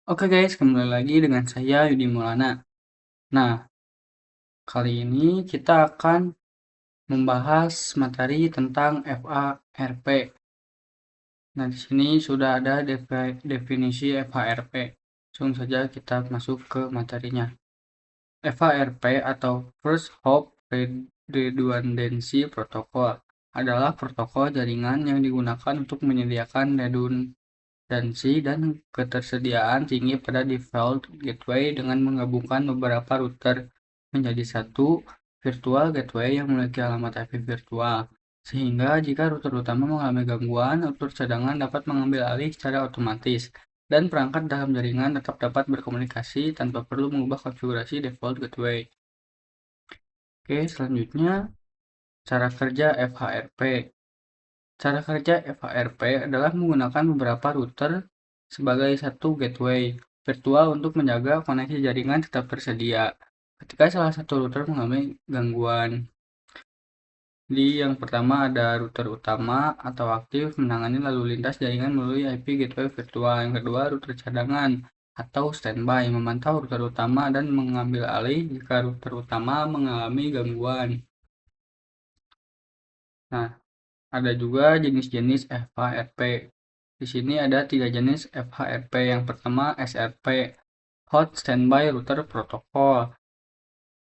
Oke guys, kembali lagi dengan saya Yudi Maulana. Nah, kali ini kita akan membahas materi tentang FARP. Nah, di sini sudah ada definisi FARP. Langsung saja kita masuk ke materinya. FARP atau First Hop Redundancy Protocol adalah protokol jaringan yang digunakan untuk menyediakan redundansi dan ketersediaan tinggi pada default gateway dengan menggabungkan beberapa router menjadi satu virtual gateway yang memiliki alamat IP virtual. Sehingga jika router utama mengalami gangguan, router cadangan dapat mengambil alih secara otomatis dan perangkat dalam jaringan tetap dapat berkomunikasi tanpa perlu mengubah konfigurasi default gateway. Oke, selanjutnya cara kerja FHRP. Cara kerja FHRP adalah menggunakan beberapa router sebagai satu gateway virtual untuk menjaga koneksi jaringan tetap tersedia ketika salah satu router mengalami gangguan. Di yang pertama ada router utama atau aktif menangani lalu lintas jaringan melalui IP gateway virtual. Yang kedua, router cadangan atau standby memantau router utama dan mengambil alih jika router utama mengalami gangguan. Nah, ada juga jenis-jenis FHRP. Di sini ada 3 jenis FHRP. Yang pertama SRP, Hot Standby Router Protocol.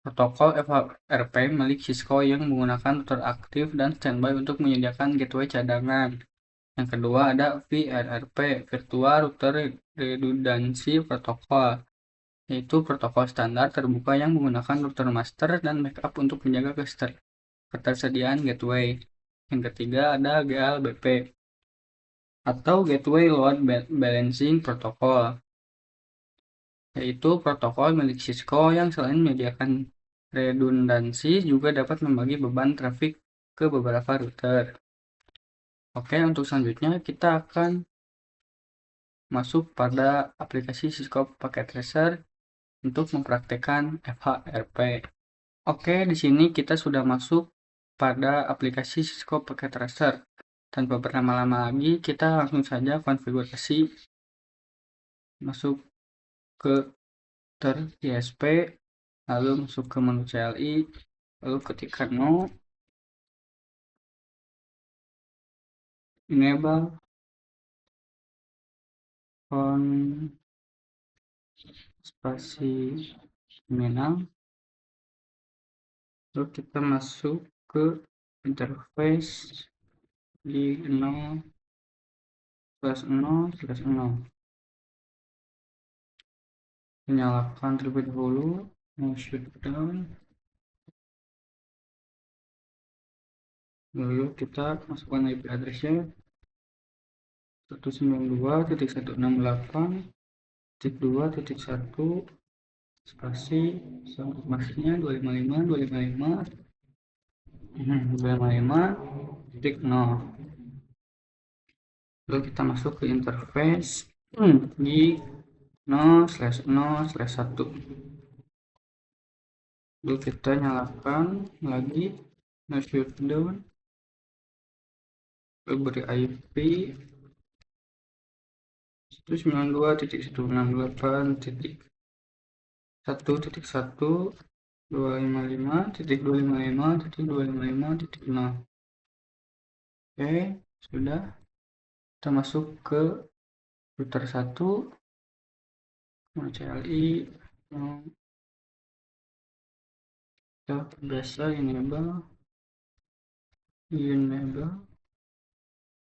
Protokol FHRP milik Cisco yang menggunakan router aktif dan standby untuk menyediakan gateway cadangan. Yang kedua ada VRRP, Virtual Router Redundancy Protocol, yaitu protokol standar terbuka yang menggunakan router master dan backup untuk menjaga ketersediaan gateway. Yang ketiga ada GLBP, atau Gateway Load Balancing Protocol, yaitu protokol milik Cisco yang selain menyediakan redundansi juga dapat membagi beban trafik ke beberapa router. Oke, untuk selanjutnya kita akan masuk pada aplikasi Cisco Packet Tracer untuk mempraktekkan FHRP. Oke, di sini kita sudah masuk pada aplikasi Cisco Packet Tracer. Tanpa berlama-lama lagi, kita langsung saja konfigurasi, masuk ke router ISP, lalu masuk ke menu CLI, lalu ketikkan no, enable on spasi terminal, lalu kita masuk ke interface di 0/0/0. Nyalakan terlebih dahulu no shutdown, lalu kita masukkan IP addressnya 192.168.2.1 spasi maksudnya 255.255.0. Lalu kita masuk ke interface di 0/0/1. Lalu kita nyalakan lagi no shutdown, lalu beri IP 192.168.1.255.255.255.0. Oke, sudah. Kita masuk ke router 1, CLI, kita biasa enable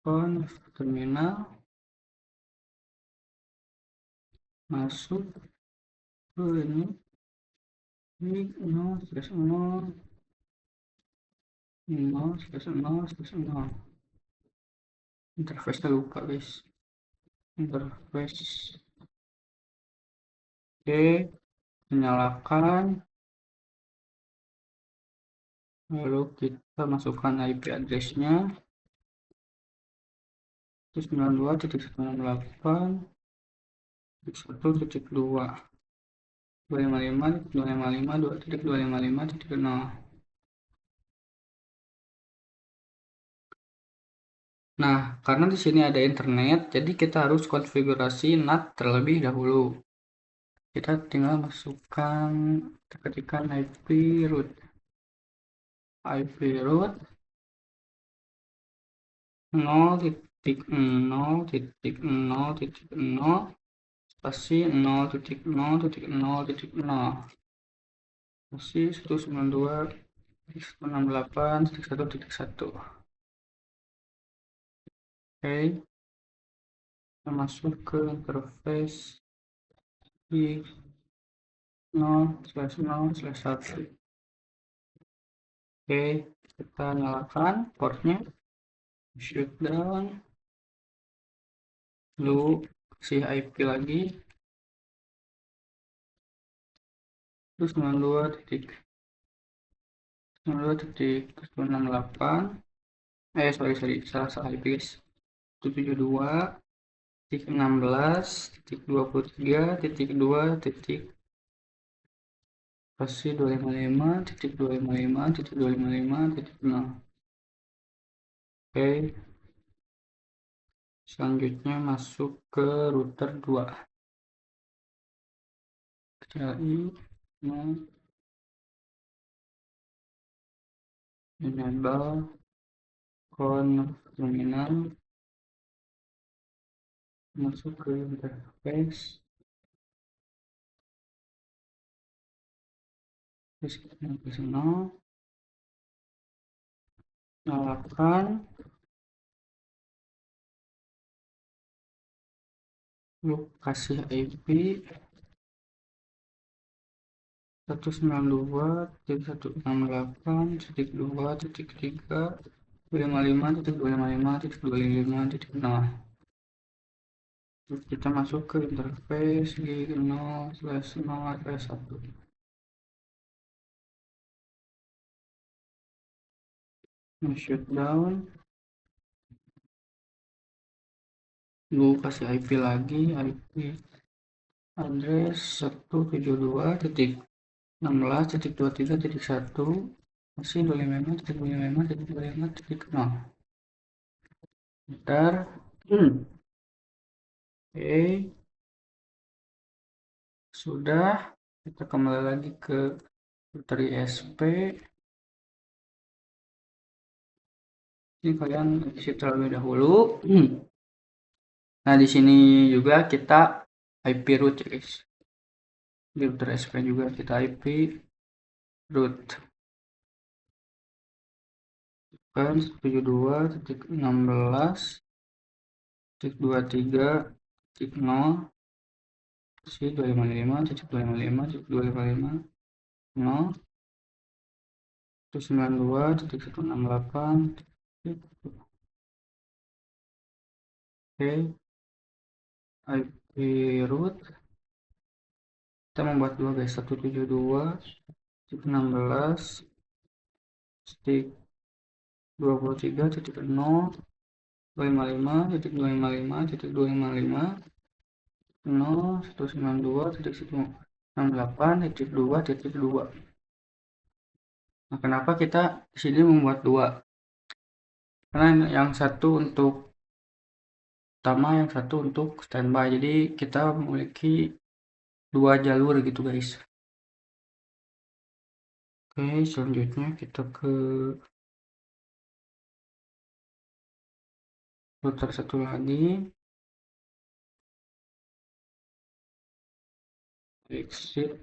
on terminal, masuk ke ini 0/0/0/0. Interface lupa guys, interface. Oke, menyalakan, lalu kita masukkan IP addressnya 192.168.1.2 255.255.2.255.0. Nah, karena di sini ada internet, jadi kita harus konfigurasi NAT terlebih dahulu. kita tinggal masukkan, ketikkan IP root 0.0.0.0 spasi 0.0.0.0 spasi 192.168.1.1. Oke, kita masuk ke interface di 0/0/1. Oke, kita nyalakan portnya, shutdown, lalu kasih IP lagi, terus 92.168, salah IP guys, 172.16.23.2 pasti 255.255.255.0. Oke, selanjutnya masuk ke router 2. CLI enable terminal, masuk ke interface, terus kita ke sana, nyalakan, lalu kasih IP 192.168.2.3.255.255.0. Terus kita masuk ke interface di 0/0/1. Shutdown, lalu kasih IP lagi, IP address 172.16.23.1 masih 255.255.0. Bentar. Oke, sudah. Kita kembali lagi ke router ISP. Ini kalian isi terlebih dahulu. Nah, di sini juga kita IP root ya guys. Di router ISP juga kita IP root kan 72.16.23.0 si 255.255.255.0 terus 92.168. Oke, IP root kita membuat dua guys, 172.16 stick 23.0 255.255.0 Nah, kenapa kita di sini membuat dua? Karena yang satu untuk utama, yang satu untuk standby. Jadi kita memiliki dua jalur gitu guys. Oke, selanjutnya kita ke router satu lagi. Exit.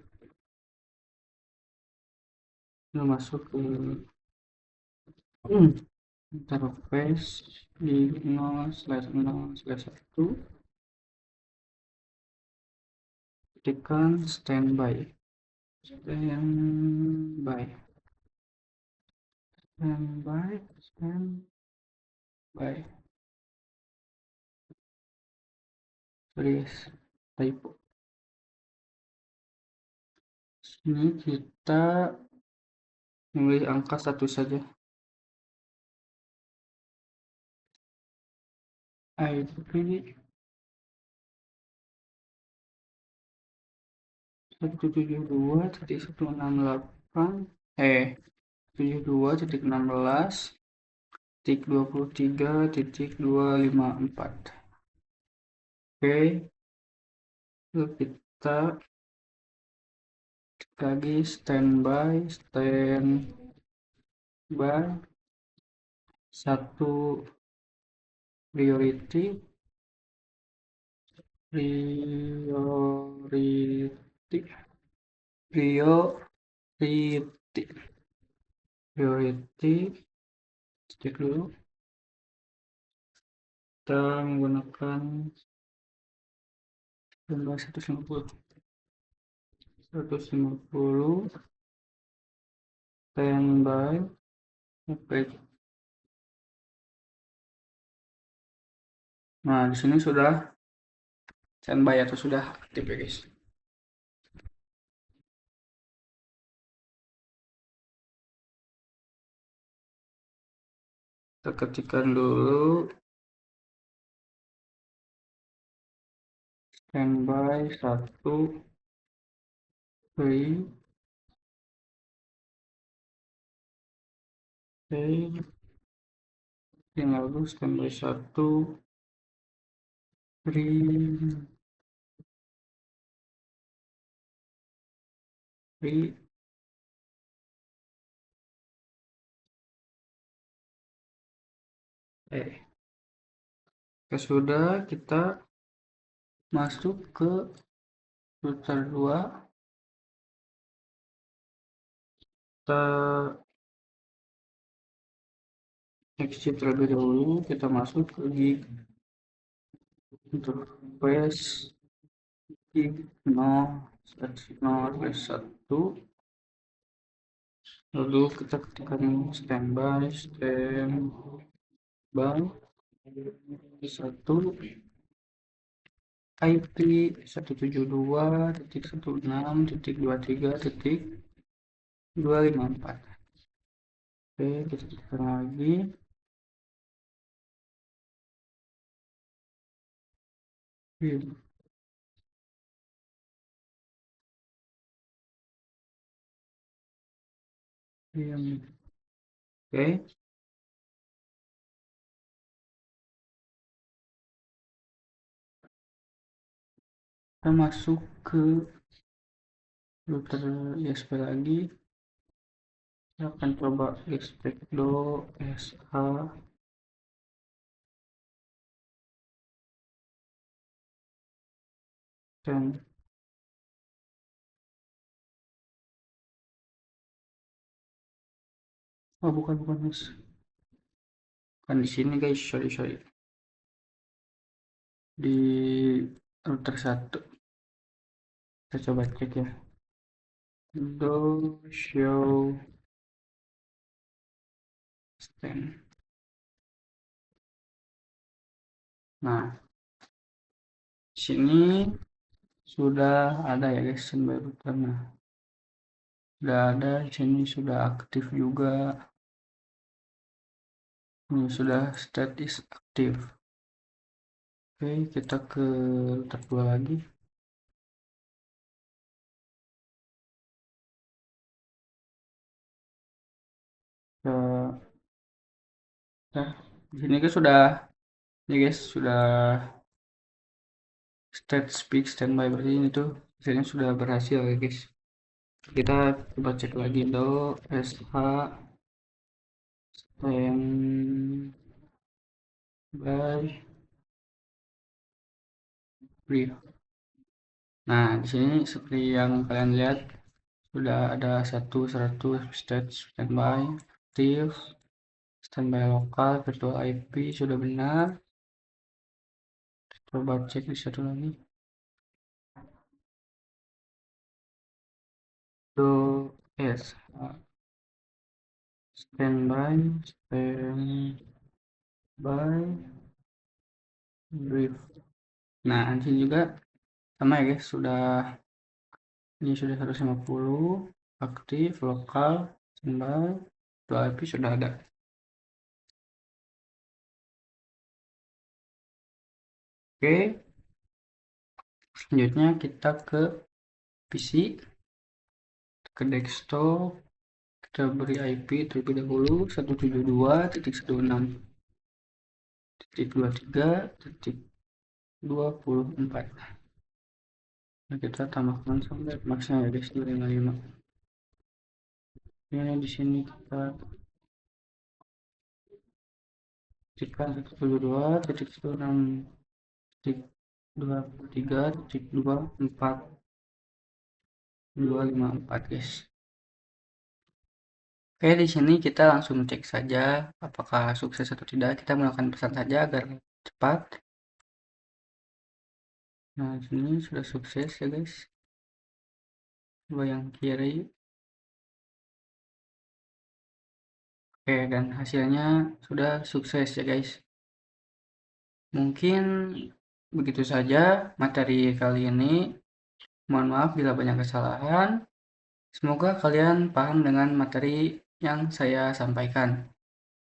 Kita masuk ke interface di 0/0/1. Tekan standby. Sorry guys, typo. Sini kita memilih angka satu saja. IP 172.168.72.16.23.254. Oke, lalu kita lagi standby satu priority priority priority priority cek dulu, kita menggunakan 150 standby. Oke. Nah, di sini sudah standby atau sudah aktif ya guys. Kita ketikkan dulu standby 1 free lalu standby 1 free sudah, kita masuk ke router 2, kita exit terlebih dahulu, kita masuk ke gig interface gig 0/1, lalu kita ketikkan standby 1 IP 172.16.23.254. Oke, kita tekan lagi. Oke, kita masuk ke router ISP lagi. Kita akan coba expectdo sh dan bukan guys, kan di sini guys, sorry di router 1. Kita coba cek ya, do show stand. Nah, sini sudah ada ya guys standby routernya, sudah ada. Di sini sudah aktif juga, ini sudah status aktif. Oke, kita ke router 2 lagi. Nah, di sini guys sudah, ini guys sudah state speak standby, berarti ini tuh hasilnya sudah berhasil ya guys. Kita coba cek lagi do sh standby brief. Nah, di sini seperti yang kalian lihat sudah ada 100 state standby aktif, standby lokal, virtual IP sudah benar. Coba cek di satu lagi, do sh standby brief. Nah, di sini juga sama ya guys, ini sudah 150 aktif, lokal, standby, 2 IP sudah ada. Oke, selanjutnya kita ke PC, ke desktop, kita beri IP terlebih dahulu 172.16.23.24. Nah, kita tambahkan sampai maksnya ya guys 255. Ini di sini kita ketikkan 172.16.23.24 guys. Oke, di sini kita langsung cek saja apakah sukses atau tidak. Kita melakukan pesan saja agar cepat. Nah, di sini sudah sukses ya guys. Coba yang kiri. Oke, dan hasilnya sudah sukses ya guys. Mungkin begitu saja materi kali ini. Mohon maaf bila banyak kesalahan. Semoga kalian paham dengan materi yang saya sampaikan.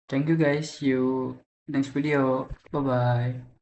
Thank you guys. See you next video. Bye bye.